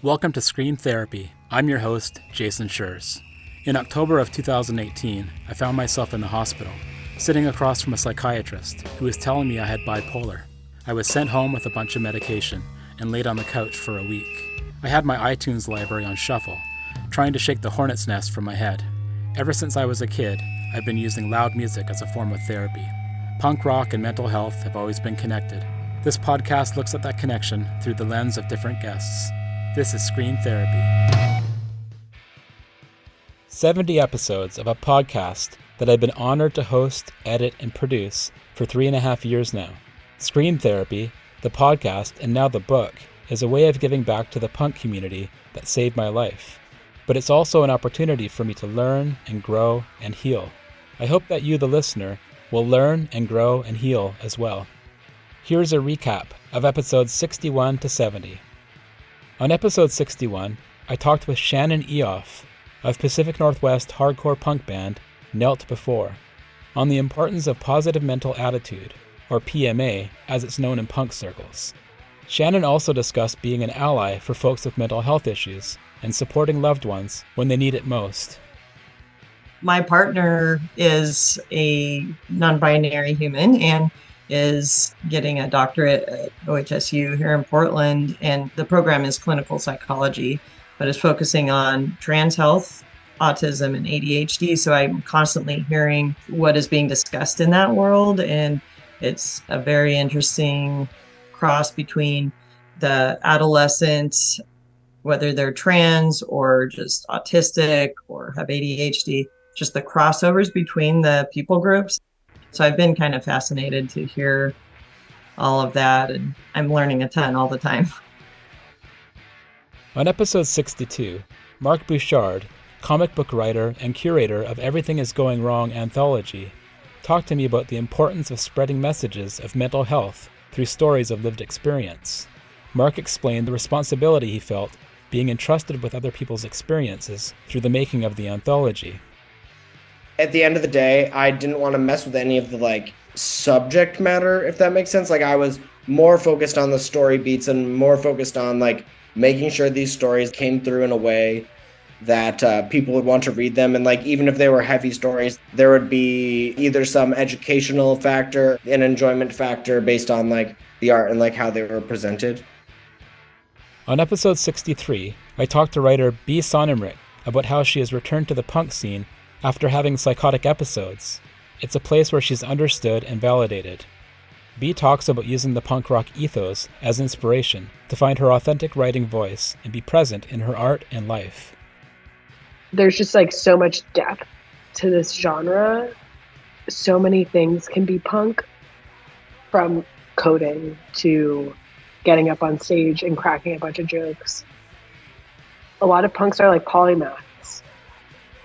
Welcome to Scream Therapy. I'm your host, Jason Schreurs. In October of 2018, I found myself in the hospital, sitting across from a psychiatrist who was telling me I had bipolar. I was sent home with a bunch of medication and laid on the couch for a week. I had my iTunes library on shuffle, trying to shake the hornet's nest from my head. Ever since I was a kid, I've been using loud music as a form of therapy. Punk rock and mental health have always been connected. This podcast looks at that connection through the lens of different guests. This is Scream Therapy. 70 episodes of a podcast that I've been honored to host, edit, and produce for 3.5 years now. Scream Therapy, the podcast, and now the book, is a way of giving back to the punk community that saved my life. But it's also an opportunity for me to learn and grow and heal. I hope that you, the listener, will learn and grow and heal as well. Here's a recap of episodes 61 to 70. On episode 61, I talked with Shannon Eoff of Pacific Northwest hardcore punk band Knelt Before on the importance of positive mental attitude, or PMA as it's known in punk circles. Shannon also discussed being an ally for folks with mental health issues and supporting loved ones when they need it most. My partner is a non-binary human and is getting a doctorate at OHSU here in Portland, and the program is clinical psychology, but is focusing on trans health, autism, and ADHD. So I'm constantly hearing what is being discussed in that world, and it's a very interesting cross between the adolescents, whether they're trans or just autistic or have ADHD, just the crossovers between the people groups. So I've been kind of fascinated to hear all of that, and I'm learning a ton all the time. On episode 62, Mark Bouchard, comic book writer and curator of Everything Is Going Wrong anthology, talked to me about the importance of spreading messages of mental health through stories of lived experience. Mark explained the responsibility he felt being entrusted with other people's experiences through the making of the anthology. At the end of the day, I didn't want to mess with any of the subject matter, if that makes sense. I was more focused on the story beats and more focused on making sure these stories came through in a way that people would want to read them. And even if they were heavy stories, there would be either some educational factor, an enjoyment factor based on the art and how they were presented. On episode 63, I talked to writer B. Sonnenrich about how she has returned to the punk scene after having psychotic episodes. It's a place where she's understood and validated. B talks about using the punk rock ethos as inspiration to find her authentic writing voice and be present in her art and life. There's just so much depth to this genre. So many things can be punk, from coding to getting up on stage and cracking a bunch of jokes. A lot of punks are polymaths.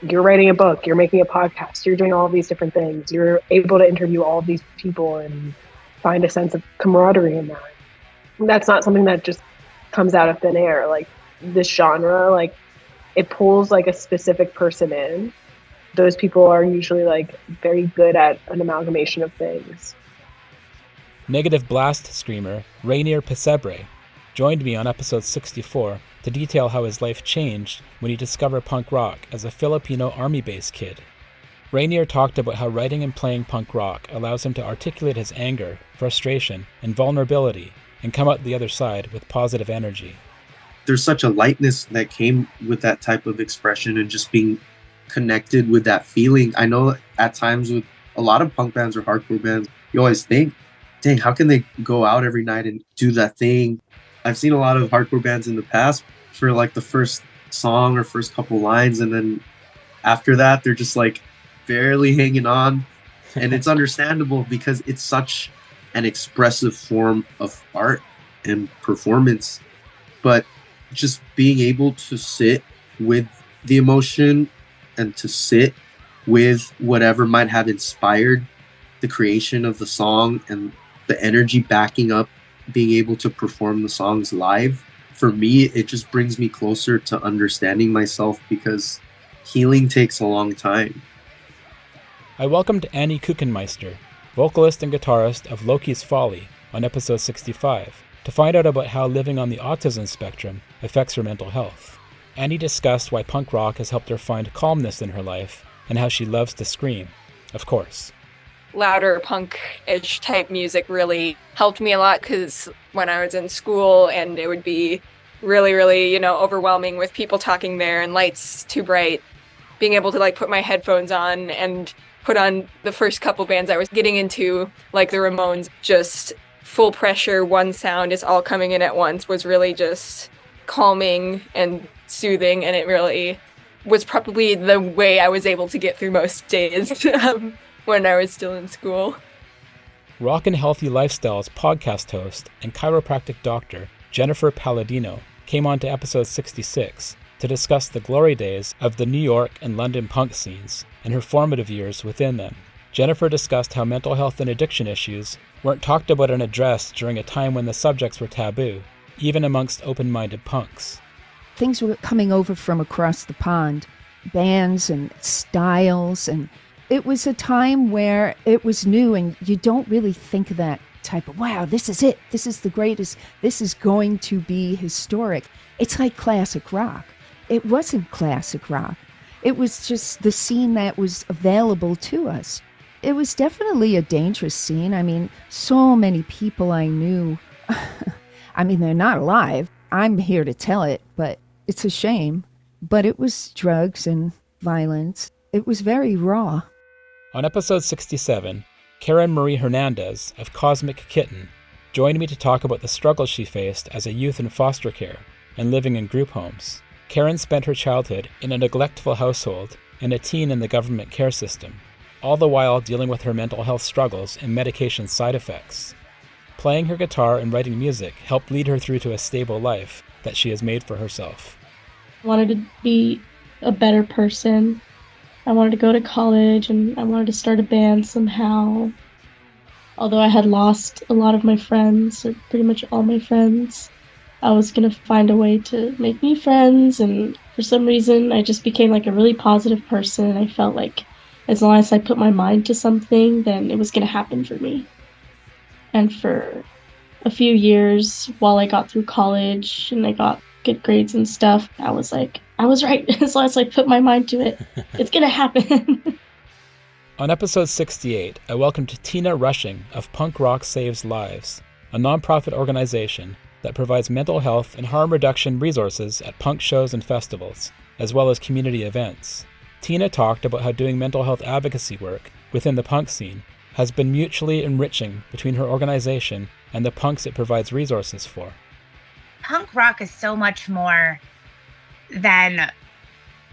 You're writing a book, you're making a podcast, you're doing all these different things. You're able to interview all of these people and find a sense of camaraderie in that. And that's not something that just comes out of thin air. This genre, it pulls a specific person in. Those people are usually very good at an amalgamation of things. Negative Blast screamer Rainier Pesebre joined me on episode 64 to detail how his life changed when he discovered punk rock as a Filipino army-based kid. Rainier talked about how writing and playing punk rock allows him to articulate his anger, frustration, and vulnerability and come out the other side with positive energy. There's such a lightness that came with that type of expression and just being connected with that feeling. I know at times with a lot of punk bands or hardcore bands, you always think, dang, how can they go out every night and do that thing? I've seen a lot of hardcore bands in the past for the first song or first couple lines, and then after that they're just barely hanging on. And it's understandable because it's such an expressive form of art and performance. But just being able to sit with the emotion and to sit with whatever might have inspired the creation of the song and the energy backing up being able to perform the songs live, for me, it just brings me closer to understanding myself, because healing takes a long time. I welcomed Annie Kuchenmeister, vocalist and guitarist of Loki's Folly, on episode 65. to find out about how living on the autism spectrum affects her mental health. Annie discussed why punk rock has helped her find calmness in her life and how she loves to scream, of course. Louder punk-ish type music really helped me a lot, because when I was in school and it would be really, really, overwhelming with people talking there and lights too bright, being able to put my headphones on and put on the first couple bands I was getting into, like the Ramones, just full pressure, one sound is all coming in at once, was really just calming and soothing, and it really was probably the way I was able to get through most days when I was still in school. Rock and Healthy Lifestyles podcast host and chiropractic doctor Jennifer Palladino came on to episode 66 to discuss the glory days of the New York and London punk scenes and her formative years within them. Jennifer discussed how mental health and addiction issues weren't talked about and addressed during a time when the subjects were taboo, even amongst open-minded punks. Things were coming over from across the pond, bands and styles, and it was a time where it was new, and you don't really think of that type of, wow, this is it, this is the greatest, this is going to be historic. It's like classic rock. It wasn't classic rock. It was just the scene that was available to us. It was definitely a dangerous scene. I mean, so many people I knew, I mean, they're not alive. I'm here to tell it, but it's a shame. But it was drugs and violence. It was very raw. On episode 67, Karen Marie Hernandez of Cosmic Kitten joined me to talk about the struggles she faced as a youth in foster care and living in group homes. Karen spent her childhood in a neglectful household and a teen in the government care system, all the while dealing with her mental health struggles and medication side effects. Playing her guitar and writing music helped lead her through to a stable life that she has made for herself. I wanted to be a better person. I wanted to go to college, and I wanted to start a band somehow. Although I had lost a lot of my friends, or pretty much all my friends, I was going to find a way to make new friends, and for some reason I just became a really positive person. I felt like as long as I put my mind to something, then it was going to happen for me. And for a few years while I got through college and I got good grades and stuff, I was like, I was right. As long as I put my mind to it, it's going to happen. On episode 68, I welcomed Tina Rushing of Punk Rock Saves Lives, a nonprofit organization that provides mental health and harm reduction resources at punk shows and festivals, as well as community events. Tina talked about how doing mental health advocacy work within the punk scene has been mutually enriching between her organization and the punks it provides resources for. Punk rock is so much more than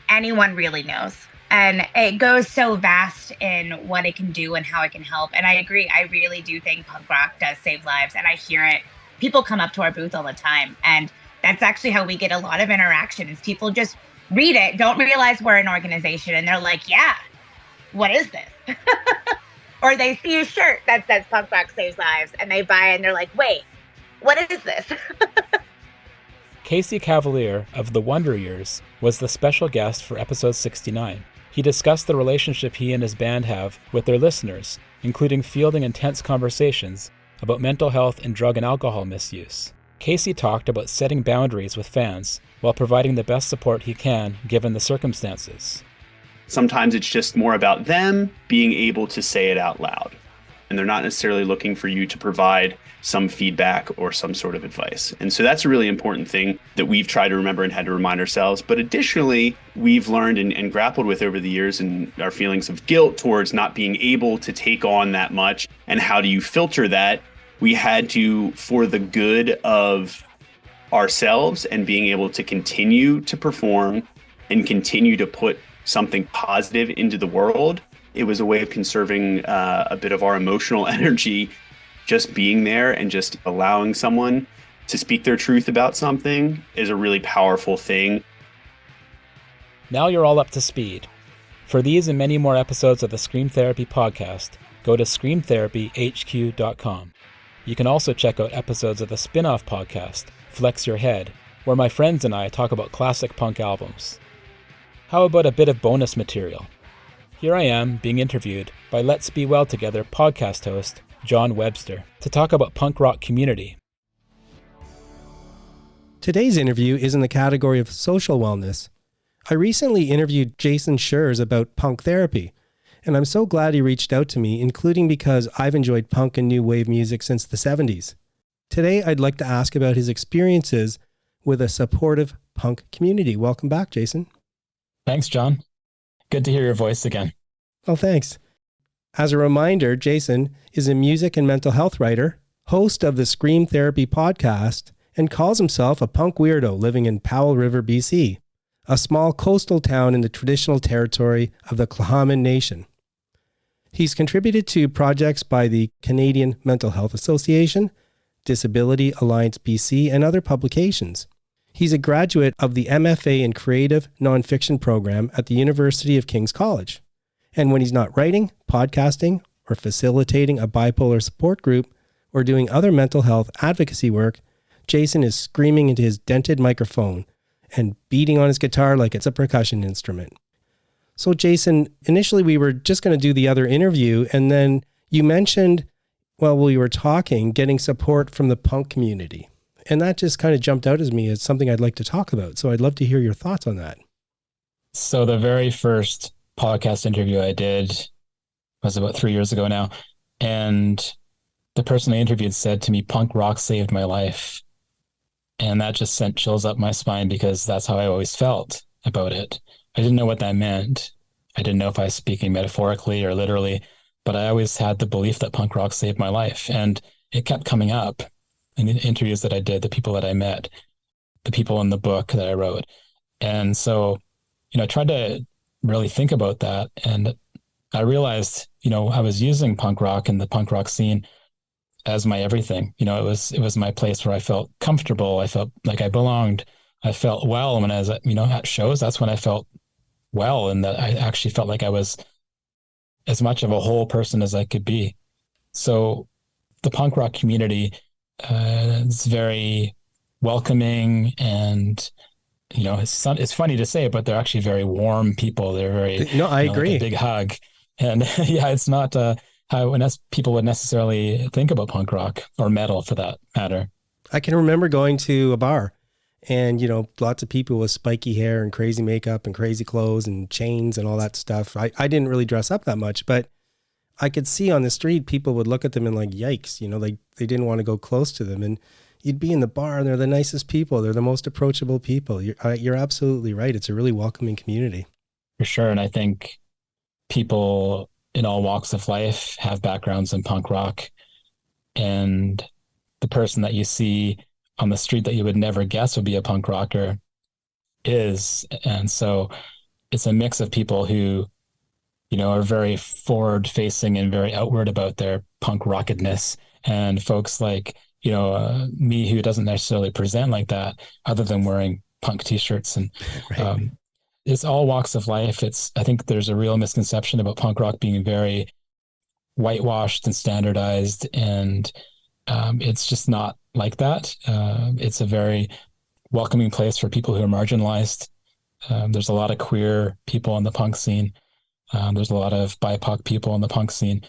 anyone really knows. And it goes so vast in what it can do and how it can help. And I agree. I really do think punk rock does save lives. And I hear it. People come up to our booth all the time. And that's actually how we get a lot of interactions. People just read it, don't realize we're an organization. And they're like, yeah, what is this? Or they see a shirt that says punk rock saves lives. And they buy it and they're like, wait, what is this? Casey Cavalier of The Wonder Years was the special guest for episode 69. He discussed the relationship he and his band have with their listeners, including fielding intense conversations about mental health and drug and alcohol misuse. Casey talked about setting boundaries with fans while providing the best support he can given the circumstances. Sometimes it's just more about them being able to say it out loud, and they're not necessarily looking for you to provide some feedback or some sort of advice. And so that's a really important thing that we've tried to remember and had to remind ourselves. But additionally, we've learned and grappled with over the years, and our feelings of guilt towards not being able to take on that much. And how do you filter that? We had to, for the good of ourselves and being able to continue to perform and continue to put something positive into the world, it was a way of conserving a bit of our emotional energy. Just being there and just allowing someone to speak their truth about something is a really powerful thing. Now you're all up to speed. For these and many more episodes of the Scream Therapy podcast, go to screamtherapyhq.com. You can also check out episodes of the spin-off podcast, Flex Your Head, where my friends and I talk about classic punk albums. How about a bit of bonus material? Here I am being interviewed by Let's Be Well Together podcast host John Webster to talk about punk rock community. Today's interview is in the category of social wellness. I recently interviewed Jason Schreurs about punk therapy, and I'm so glad he reached out to me, including because I've enjoyed punk and new wave music since the 70s. Today, I'd like to ask about his experiences with a supportive punk community. Welcome back, Jason. Thanks, John. Good to hear your voice again. Oh, thanks. As a reminder, Jason is a music and mental health writer, host of the Scream Therapy podcast, and calls himself a punk weirdo living in Powell River, BC, a small coastal town in the traditional territory of the Tla'amin Nation. He's contributed to projects by the Canadian Mental Health Association, Disability Alliance BC, and other publications. He's a graduate of the MFA in Creative Nonfiction program at the University of King's College. And when he's not writing, podcasting, or facilitating a bipolar support group, or doing other mental health advocacy work, Jason is screaming into his dented microphone and beating on his guitar like it's a percussion instrument. So Jason, initially we were just going to do the other interview, and then you mentioned, while we were talking, getting support from the punk community. And that just kind of jumped out as me as something I'd like to talk about. So I'd love to hear your thoughts on that. So the very first podcast interview I did was about 3 years ago now. And the person I interviewed said to me, "Punk rock saved my life." And that just sent chills up my spine because that's how I always felt about it. I didn't know what that meant. I didn't know if I was speaking metaphorically or literally, but I always had the belief that punk rock saved my life. And it kept coming up in the interviews that I did, the people that I met, the people in the book that I wrote. And so, I tried to really think about that. And I realized, I was using punk rock and the punk rock scene as my everything. It was my place where I felt comfortable. I felt like I belonged. I felt well when I was at shows. That's when I felt well, and that I actually felt like I was as much of a whole person as I could be. So the punk rock community is very welcoming, and it's funny to say, but they're actually very warm people. They're very I agree. Like a big hug, and yeah, it's not how people would necessarily think about punk rock or metal for that matter. I can remember going to a bar and, lots of people with spiky hair and crazy makeup and crazy clothes and chains and all that stuff. I didn't really dress up that much, but I could see on the street, people would look at them and like, yikes, they didn't want to go close to them. And you'd be in the bar and they're the nicest people. They're the most approachable people. You're absolutely right. It's a really welcoming community. For sure. And I think people in all walks of life have backgrounds in punk rock, and the person that you see on the street that you would never guess would be a punk rocker is. And so it's a mix of people who, are very forward facing and very outward about their punk rockedness, and folks like, me, who doesn't necessarily present like that other than wearing punk t-shirts. And right. It's all walks of life. I think there's a real misconception about punk rock being very whitewashed and standardized, and it's just not like that. It's a very welcoming place for people who are marginalized. There's a lot of queer people in the punk scene. There's a lot of BIPOC people in the punk scene.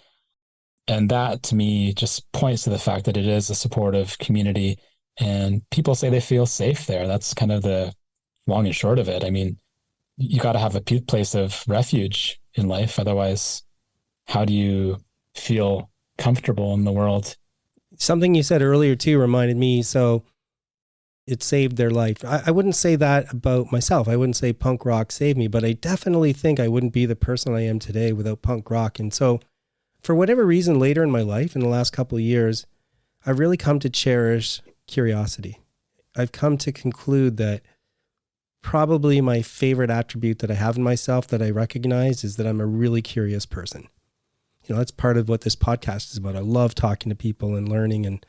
And that, to me, just points to the fact that it is a supportive community, and people say they feel safe there. That's kind of the long and short of it. I mean, you got to have a place of refuge in life. Otherwise, how do you feel comfortable in the world? Something you said earlier too reminded me. So it saved their life. I wouldn't say that about myself. I wouldn't say punk rock saved me, but I definitely think I wouldn't be the person I am today without punk rock. And so for whatever reason, later in my life, in the last couple of years, I've really come to cherish curiosity. I've come to conclude that probably my favorite attribute that I have in myself that I recognize is that I'm a really curious person. That's part of what this podcast is about. I love talking to people and learning, and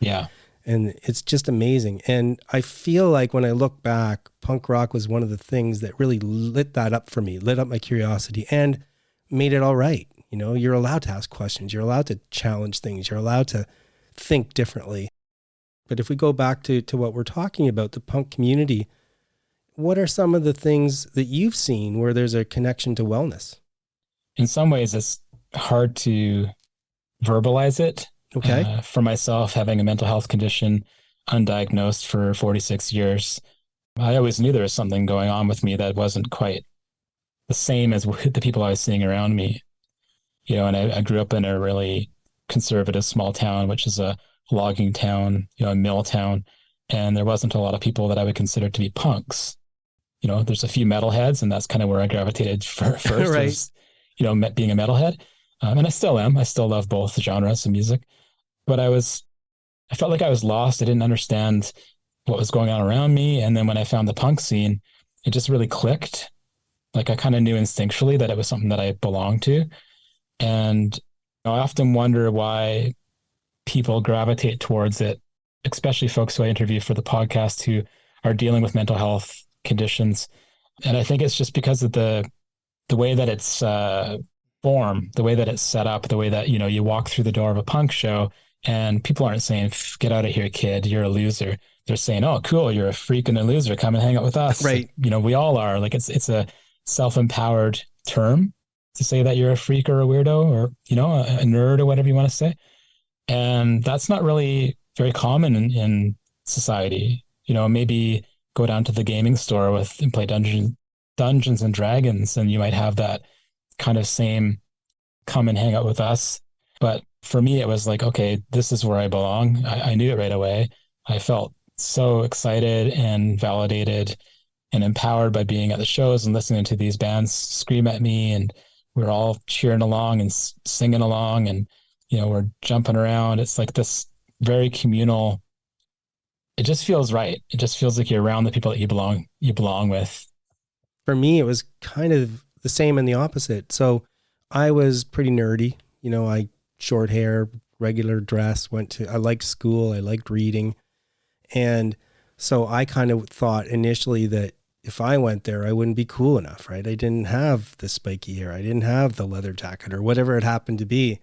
it's just amazing. And I feel like when I look back, punk rock was one of the things that really lit that up for me, lit up my curiosity and made it all right. You're allowed to ask questions. You're allowed to challenge things. You're allowed to think differently. But if we go back to what we're talking about, the punk community, what are some of the things that you've seen where there's a connection to wellness? In some ways, it's hard to verbalize it. Okay. For myself, having a mental health condition, undiagnosed for 46 years, I always knew there was something going on with me that wasn't quite the same as the people I was seeing around me. And I grew up in a really conservative small town, which is a logging town, a mill town. And there wasn't a lot of people that I would consider to be punks. There's a few metalheads, and that's kind of where I gravitated first, Right. was, being a metalhead. And I still am. I still love both genres of music. But I felt like I was lost. I didn't understand what was going on around me. And then when I found the punk scene, it just really clicked. Like I kind of knew instinctually that it was something that I belonged to. And I often wonder why people gravitate towards it, especially folks who I interview for the podcast who are dealing with mental health conditions. And I think it's just because of the way that it's formed, the way that it's set up, the way that, you walk through the door of a punk show and people aren't saying, get out of here, kid, you're a loser. They're saying, oh, cool, you're a freak and a loser, come and hang out with us. Right. We all are. Like it's a self-empowered term to say that you're a freak or a weirdo or, a nerd or whatever you want to say. And that's not really very common in society. Maybe go down to the gaming store and play Dungeons and Dragons, and you might have that kind of same come and hang out with us. But for me, it was like, okay, this is where I belong. I knew it right away. I felt so excited and validated and empowered by being at the shows and listening to these bands scream at me, and we're all cheering along and singing along, and we're jumping around. It's like this very communal. It just feels right. It just feels like you're around the people that you belong with. For me, it was kind of the same and the opposite. So I was pretty nerdy. I short hair, regular dress, I liked school, I liked reading. And so I kind of thought initially that if I went there, I wouldn't be cool enough, right? I didn't have the spiky hair. I didn't have the leather jacket or whatever it happened to be.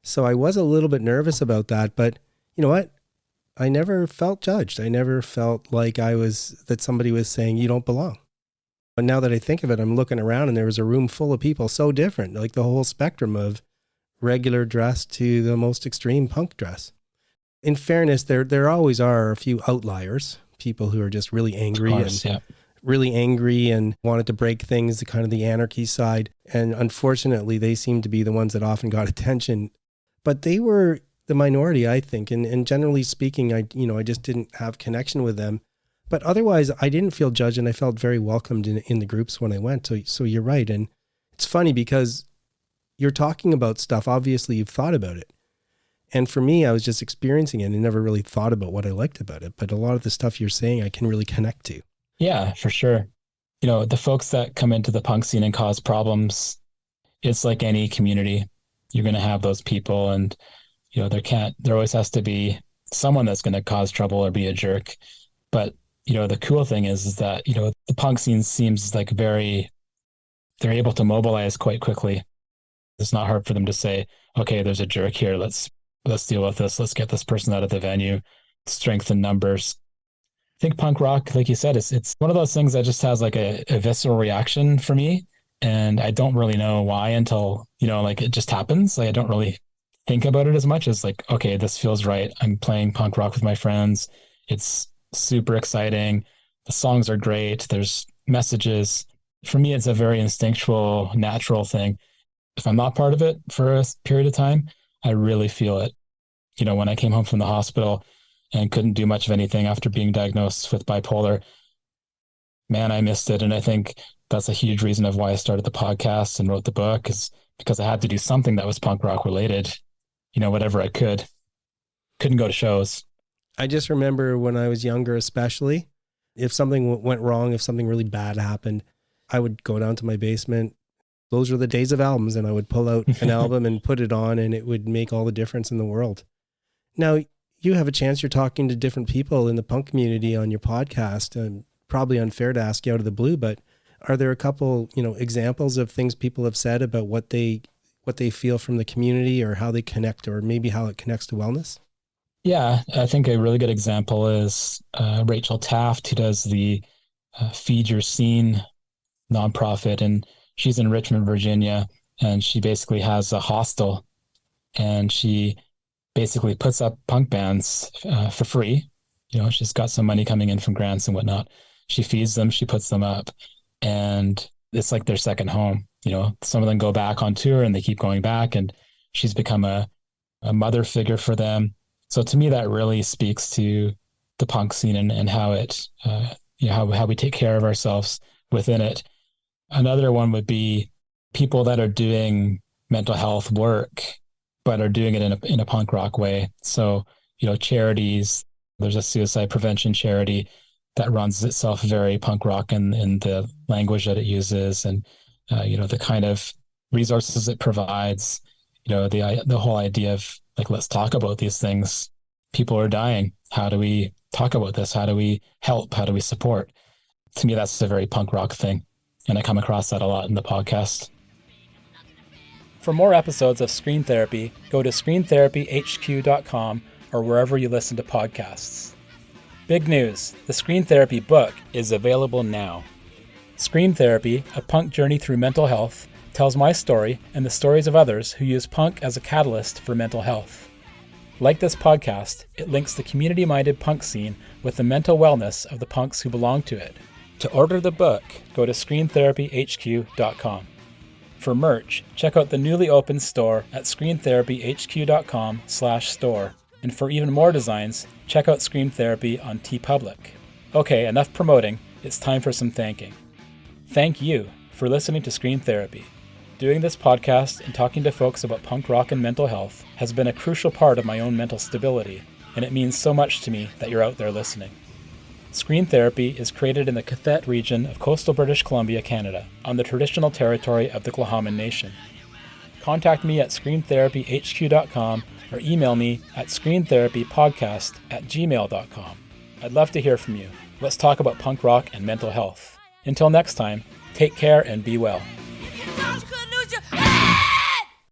So I was a little bit nervous about that, but you know what? I never felt judged. I never felt like that somebody was saying you don't belong. But now that I think of it, I'm looking around and there was a room full of people so different, like the whole spectrum of regular dress to the most extreme punk dress. In fairness, there always are a few outliers, people who are just really angry really angry and wanted to break things, the kind of the anarchy side. And unfortunately, they seem to be the ones that often got attention. But they were the minority, I think. And generally speaking, I just didn't have connection with them. But otherwise, I didn't feel judged, and I felt very welcomed in the groups when I went. So you're right. And it's funny because you're talking about stuff, obviously you've thought about it. And for me, I was just experiencing it and never really thought about what I liked about it. But a lot of the stuff you're saying, I can really connect to. Yeah, for sure. The folks that come into the punk scene and cause problems, it's like any community. You're going to have those people, and there always has to be someone that's going to cause trouble or be a jerk. But the cool thing is that the punk scene seems like they're able to mobilize quite quickly. It's not hard for them to say, okay, there's a jerk here, let's deal with this, let's get this person out of the venue. Strength in numbers. I think punk rock, like you said, it's one of those things that just has like a visceral reaction for me. And I don't really know why until, it just happens. Like I don't really think about it as much as like, okay, this feels right. I'm playing punk rock with my friends. It's super exciting. The songs are great. There's messages. For me, it's a very instinctual, natural thing. If I'm not part of it for a period of time, I really feel it. When I came home from the hospital and couldn't do much of anything after being diagnosed with bipolar, man, I missed it. And I think that's a huge reason of why I started the podcast and wrote the book, is because I had to do something that was punk rock related, whatever I could. Couldn't go to shows. I just remember when I was younger, especially, if something went wrong, if something really bad happened, I would go down to my basement. Those were the days of albums, and I would pull out an album and put it on, and it would make all the difference in the world. Now, you have a chance, you're talking to different people in the punk community on your podcast, and probably unfair to ask you out of the blue, but are there a couple, examples of things people have said about what they feel from the community, or how they connect, or maybe how it connects to wellness? Yeah, I think a really good example is Rachel Taft, who does the Feed Your Scene nonprofit, and she's in Richmond, Virginia, and she basically has a hostel, and she basically puts up punk bands for free. She's got some money coming in from grants and whatnot, She feeds them, she puts them up, and it's like their second home. Some of them go back on tour and they keep going back, and she's become a mother figure for them. So to me, that really speaks to the punk scene and how it, how we take care of ourselves within it. Another one would be people that are doing mental health work, but are doing it in a punk rock way. So, charities, there's a suicide prevention charity that runs itself very punk rock in the language that it uses, and, the kind of resources it provides, the whole idea of like, let's talk about these things. People are dying. How do we talk about this? How do we help? How do we support? To me, that's a very punk rock thing. And I come across that a lot in the podcast. For more episodes of Scream Therapy, go to screamtherapyhq.com or wherever you listen to podcasts. Big news, the Scream Therapy book is available now. Scream Therapy, A Punk Journey Through Mental Health, tells my story and the stories of others who use punk as a catalyst for mental health. Like this podcast, it links the community-minded punk scene with the mental wellness of the punks who belong to it. To order the book, go to screamtherapyhq.com. For merch, check out the newly opened store at screamtherapyhq.com/store. And for even more designs, check out Scream Therapy on TeePublic. Okay, enough promoting. It's time for some thanking. Thank you for listening to Scream Therapy. Doing this podcast and talking to folks about punk rock and mental health has been a crucial part of my own mental stability, and it means so much to me that you're out there listening. Scream Therapy is created in the Cathet region of coastal British Columbia, Canada, on the traditional territory of the Tla'amin Nation. Contact me at screamtherapyhq.com or email me at screamtherapypodcast@gmail.com. I'd love to hear from you. Let's talk about punk rock and mental health. Until next time, take care and be well. If you thought you could